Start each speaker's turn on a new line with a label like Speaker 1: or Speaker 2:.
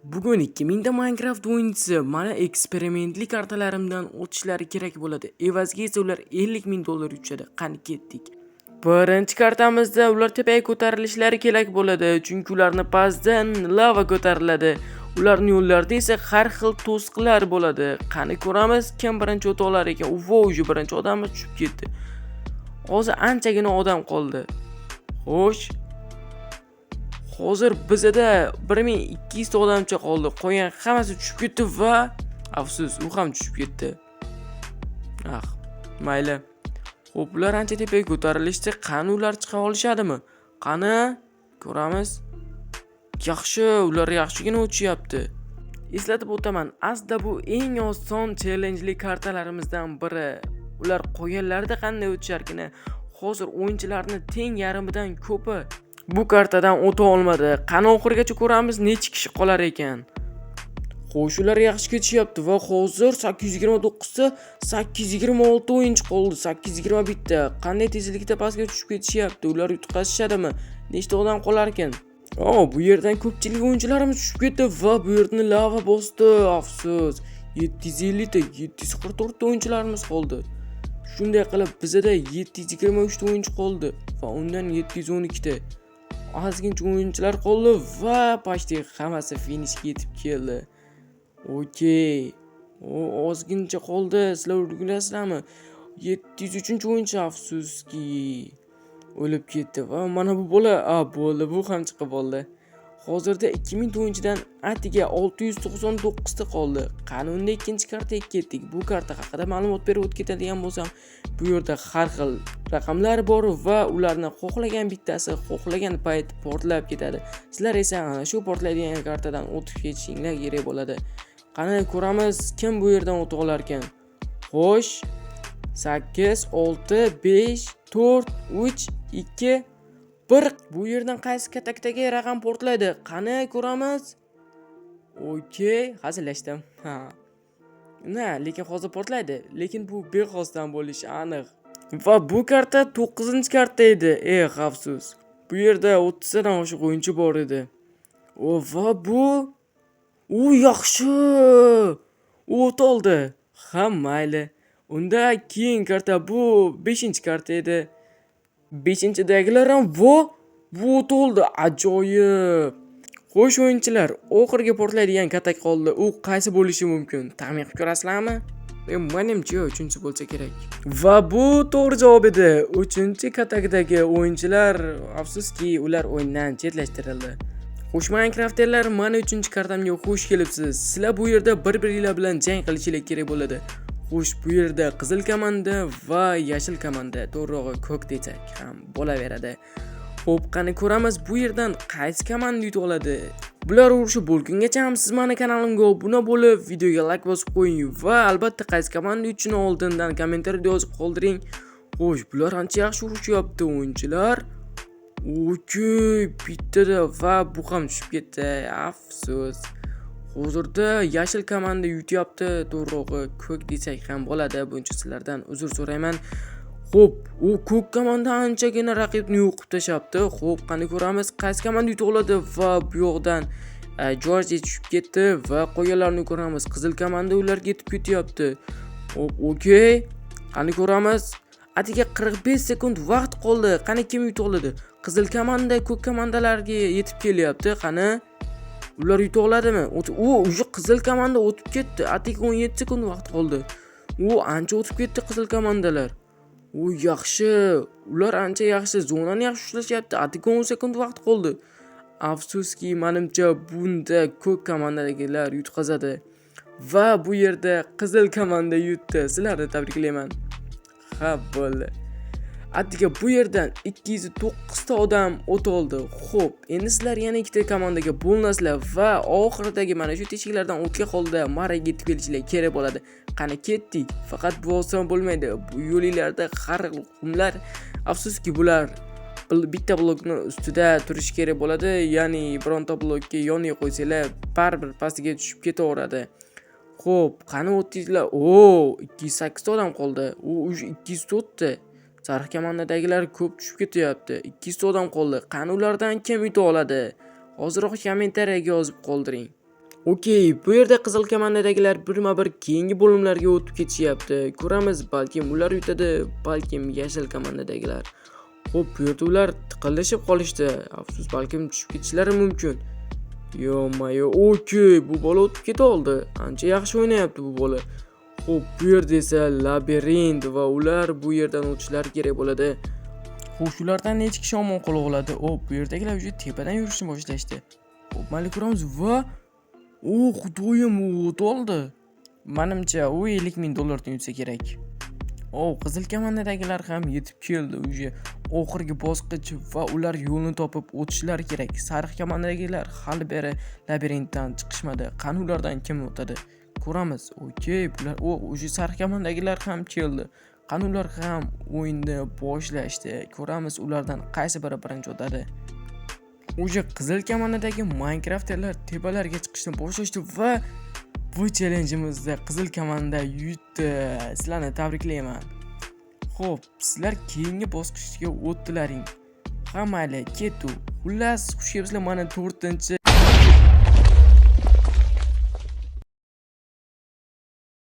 Speaker 1: Bugun 2000 ta Minecraft o'yinchisi mana eksperimentli kartalarimdan o'tishlari kerak bo'ladi. Evaziga esa ular 50 ming dollar uchadi. Qani ketdik. Birinchi kartamizda ular tepaga ko'tarilishlari kerak bo'ladi, chunki ularning pastdan lava ko'tariladi. Ularning yo'llarida esa har xil to'siqlar bo'ladi. Qani ko'ramiz, kim birinchi o'ta olar ekan. Uvo'ji birinchi odamimiz tushib ketdi. Hozir anchagina odam qoldi. Xo'sh, hozir bizda 1200 ta odamcha qoldi. Qolgan hammasi tushib ketdi va afsus, u ham tushib ketdi. Mayli. Xo'p, ular ancha tepaga ko'tarilishdi. Qani ular chiqa olishadimi? Qani ko'ramiz. Yaxshi, ular yaxshigina o'chyapti. Eslatib o'taman, aslida bu eng oson challenge'li kartalarimizdan biri. Ular qolganlarida qanday o'tisharkini, hozir o'yinchilarni teng yarimidan ko'pi bu kartadan o'ta olmadi. Qani oxirigacha ko'ramiz necha kishi qolar ekan. Xo'sh, ular yaxshi ketishyapti va hozir 829 ta 826 o'yinchi qoldi. 821 ta. Qanday tezlikda pastga tushib ketishyapti? Ular yutqazishadimi? Nechta odam qolar ekan? Bu yerdan ko'pchilik o'yinchilarimiz tushib ketdi va bu yerni lava bosdi. Afsus. 750 ta, 744 ta o'yinchilarimiz qoldi. Shunday qilib bizda 723 ta o'yinchi qoldi va undan 712 ta ozgincha o'yinchilar qoldi va почти hammasi finishga yetib keldi. Okey. Ozgincha qoldi. Sizlar o'rganasizlarmi? 703-o'yinchi afsuski o'lib ketdi va mana bu bola bo'ldi, bu ham chiqib oldi. Hozirda 2000 ta o'yinchidan atiga 699 ta qoldi. Qani unda ikkinchi kartaga ketdik. Bu karta haqida ma'lumot berib o'tib ketadigan bo'lsam, bu yerda har xil raqamlar bor va ularni xohlagan bittasi xohlagan payt portlab ketadi. Sizlar esa ana shu portlaydigan kartadan o'tib ketishinglar kerak bo'ladi. Qani ko'ramiz, kim bu yerdan o'tib olar ekan. Xo'sh, 8 6 5 4 3 2 1. Bu yerdan qaysi katakdagi raqam portlaydi? Qani ko'ramiz. Okey, hazillashdim. Lekin hozir portlaydi. Lekin bu bexosdan bo'lishi aniq. Va bu karta 9-karta edi. Afsus. Bu yerda 30 tadan oshiq o'yinchi bor edi. Va bu yaxshi. O't oldi. Mayli. Unda keyin karta bu 5-karta edi. 5-dagilar ham bu o't oldi. Ajoyib. Xo'sh o'yinchilar, oxirgi portlaydigan katak qoldi. U qaysi bo'lishi mumkin? Taxmin qilib ko'rasizlarmi? Menimcha 3-chi bo'lsa kerak. Va bu to'g'ri javob edi. 3-katakdagi o'yinchilar afsuski ular o'yindan chetlashtirildi. Xo'sh Minecraft'lar, mana 3-kartamga xush kelibsiz. Sizlar bu yerda bir-biringlar bilan jang qilishingiz kerak bo'ladi. Xo'sh, bu yerda qizil komanda va yashil komanda, to'g'rirog'i ko'k desak ham bo'laveradi. Xo'p, qani ko'ramiz bu yerdan qaysi komanda yutib oladi. Bular urushi bo'lgungacha ham siz meni kanalimga obuna bo'lib, videoga like bosib qo'ying va albatta qaysi komanda yutishini oldindan kommentariyada yozib qoldiring. Xo'sh, bular ancha yaxshi urushyapti o'yinchilar. Okey, bittada va bu ham tushib ketdi. Afsus. Hozirda yashil komanda yutyapti, to'g'rirog'i ko'k desak ham bo'ladi. Buncha sizlardan uzr so'rayman. Xo'p, u ko'k komanda anchagina raqibni yo'qib tashabdi. Xo'p, qani ko'ramiz qaysi komanda yutib oladi va bu yoqdan George tushib ketdi va qolganlarni ko'ramiz. Qizil komanda ularga yetib ketyapti. Xo'p, okey. Qani ko'ramiz. Atiga 45 sekund vaqt qoldi. Qani kim yutib oladi? Qizil komanda ko'k komandalarga yetib kelyapti. Qani ular yutib oladimi? O'sha qizil komanda o'tib ketdi. Atiga 17 sekund vaqt qoldi. Ancha o'tib ketdi qizil komandalar. Yaxshi. Ular ancha yaxshi zonani yaxshi ushlashyapti. Atiga 10 sekund vaqt qoldi. Afsuski, menimcha bunda ko'k komandadagilar yutqazadi. Va bu yerda qizil komanda yutdi. Sizlarni tabriklayman. Bo'ldi. Atiga bu yerdan 209 ta odam o't oldi. Xo'p, endi sizlar yana ikkita komandaga bo'linasizlar va oxiridagi mana shu teshiklardan o'tga holda maraga yetib kelishinglar kerak bo'ladi. Qani ketdik. Faqat bu oson bo'lmaydi. Bu yo'llarda har xil qumlar. Afsuski bular bitta blokning ustida turish kerak bo'ladi. Ya'ni bironta blokka yoniga qo'ysanglar, baribir pastiga tushib ketaveradi. Xo'p, qani o'tdinglar? 208 ta odam qoldi. 204 ta. Sariq komandadagilar ko'p tushib ketyapti. 200 ta odam qoldi. Qani ulardan kim yuta oladi? Hozirroq kommentariyaga yozib qoldiring. Okey, bu yerda qizil komandadagilar birma-bir keyingi bo'limlarga o'tib ketishyapti. Ko'ramiz, balkim ular yutadi, balkim yashil komandadagilar. Xo'p, bu yerda ular tiqilishib qolishdi. Afsus, balkim tushib ketishlari mumkin. Yo-mayo, okey, bu bola o'tib keta oldi. Ancha yaxshi o'ynayapti bu bola. Xo'p, bu yerda esa labirint va ular bu yerdan o'tishlari kerak bo'ladi. Xo'sh, ulardan necha kishi omon qola oladi? Bu yerdagilar уже tepadan yurishni boshlashdi. Xo'p, mayli ko'ramiz va xudoyim, u o't oldi. Menimcha u $50,000 yutsa kerak. Qizil komandadagilar ham yetib keldi уже oxirgi bosqich va ular yo'lni topib o'tishlari kerak. Sariq komandadagilar hali beri labirintdan chiqishmadi. Qani ulardan kim o'tadi? Ko'ramiz. Okey, bular уже sariq komandadagilar ham keldi. Qani ular ham o'yinni boshlashdi. Ko'ramiz ulardan qaysi biri birinchi o'tadi. Уже qizil komandadagi Minecrafterlar tepalarga chiqishni boshlashdi va bu challengeimizda qizil komanda yutdi. Sizlarni tabriklayman. Xo'p, sizlar keyingi bosqichga o'tdilaring. Mayli, ketu. Xullas, xush kelibsizlar mana 4-chi